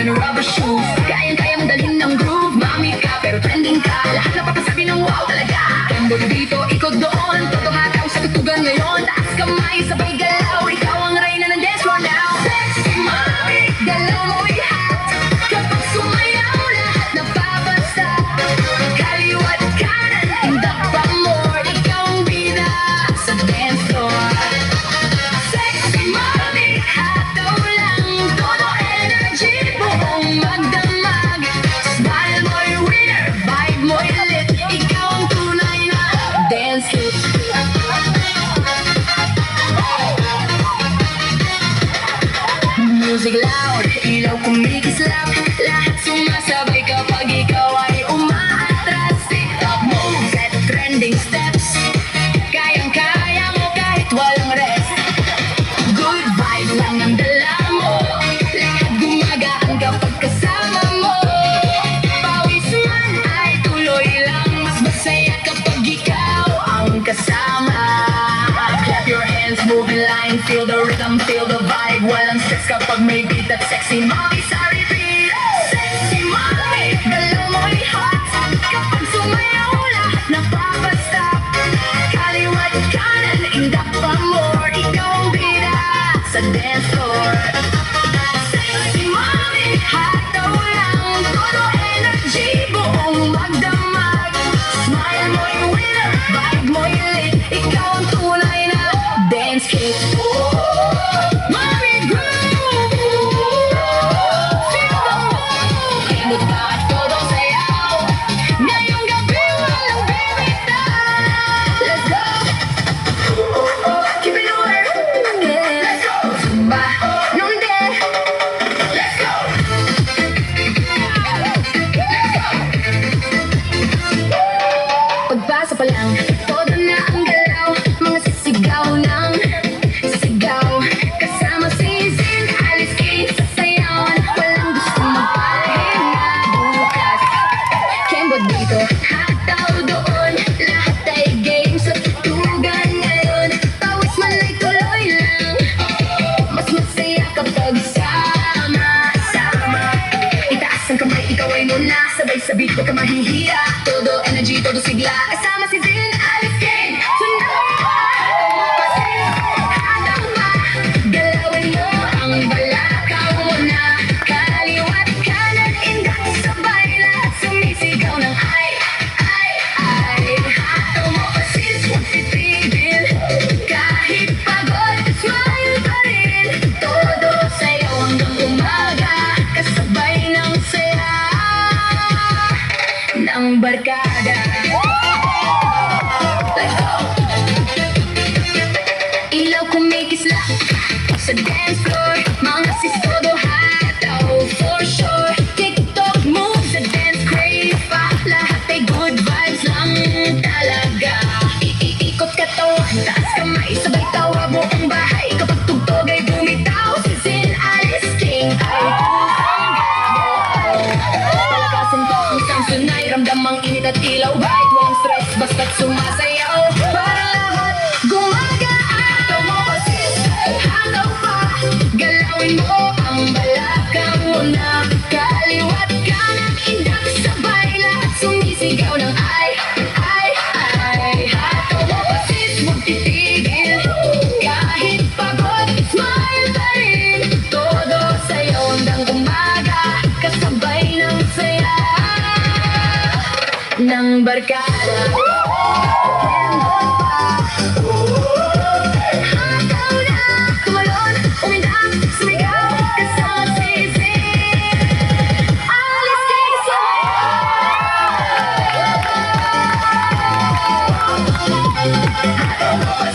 and rubber shoes. Kayang-kaya mong dalhin ng groove. Mami ka pero trending ka, lahat na papasabi ng wow talaga. Kembod dito, ikot doon, todo hataw sa tutugan ngayon. Taas kamay, sabay galaw, ikaw ang reyna ng dance floor now. Sexy mami, galaw mo'y hot. Kapag sumayaw, lahat napapasa. Kaliwat kanan, tindak pa more. Ikaw ang bida sa dance floor. Sexy mami, hataw lang, todo energy, buong magdamag. Smile mo'y winner, vibe mo'y lit. Ikaw ang tunay na dance hit. Music loud, ilaw kumikislap. Lahat sumasabay kapag ikaw ay umaatras. TikTok moves at trending steps. Kayang-kaya mo kahit walang rest. Good vibes lang ang dala mo. Lahat gumagaan kapag kasama mo. Pawis man ay tuloy lang. Mas masaya kapag ikaw ang kasama. Clap your hands, move in line. Feel the rhythm, feel the vibe. Walang stress kapag may beat at sexy mommy sa repeat. Sexy mommy, galaw mo'y hot. Kapag sumayaw, lahat napapasta. Kaliwat kanan, indak pa more. Ikaw ang bida sa dance floor. Sexy mommy, hataw lang, todo energy, buong magdamag. Smile mo'y winner, vibe mo'y lit. Ikaw ang tunay na dance kid. Mommy groove, feel the move. Kemot ka at todo sayaw. Ngayong gabi walang bibitaw. Let's go. Keep it over. Let's go. Zumba. Nonde. Let's go. Pagpasa pa lang, todo na ang galaw. Mga sisigaw ng sigaw. Kasama si Zin, Alice Kate sa sayawan. Walang gustong magpahinga bukas. Kembod dito, hataw doon. Lahat ay game sa tutugan ngayon. Pawis man ay tuloy lang. Mas masaya kapag sama-sama. Itaas ang kamay, ikaw ay muna. Sabay sa beat, huwag ka mahihiya. Todo energy, todo sigla. Kasama si Zin, Alice Kane. Tonight, hataw ba? Galawin mo ang balakaw mo na. Kaliwat kanan, indak sabay. Lahat sumisigaw ng ay. Hataw mo kasi huwag titigil. Kahit pagod, smile pa rin. Todo sayo hanggang umaga. Kasabay ng saya ng barkada. Let's go! Ilaw kumikisla sa dance floor. Mga sis todo hataw for sure. TikTok moves at dance crave pa. Lahat ay good vibes lang talaga. Ikot katawan, taas kamay, sabay tawa buong bahay. Kapag tugtog ay bumitaw, si Zin, Alice King ay kusang gabaw. Palakasin ko ang sound tonight. Ramdam ang init at ilaw. Right, walang stress, basta't sumasayaw. Para lahat gumagaan. Hataw mo pa sis, hataw pa. Galawin mo ang balakang mo na. Kaliwat kanan, indak sabay. Lahat sumisigaw ng ay. Hataw mo pa sis, huwag titigil. Kahit pagod, smile pa rin. Todo sayo hanggang umaga. Kasabay ng saya ng barkada. Kembot pa. Hataw na, tumalon, umindak, sumigaw. Kasama si Zin, Alice Kate sa hataw mo pa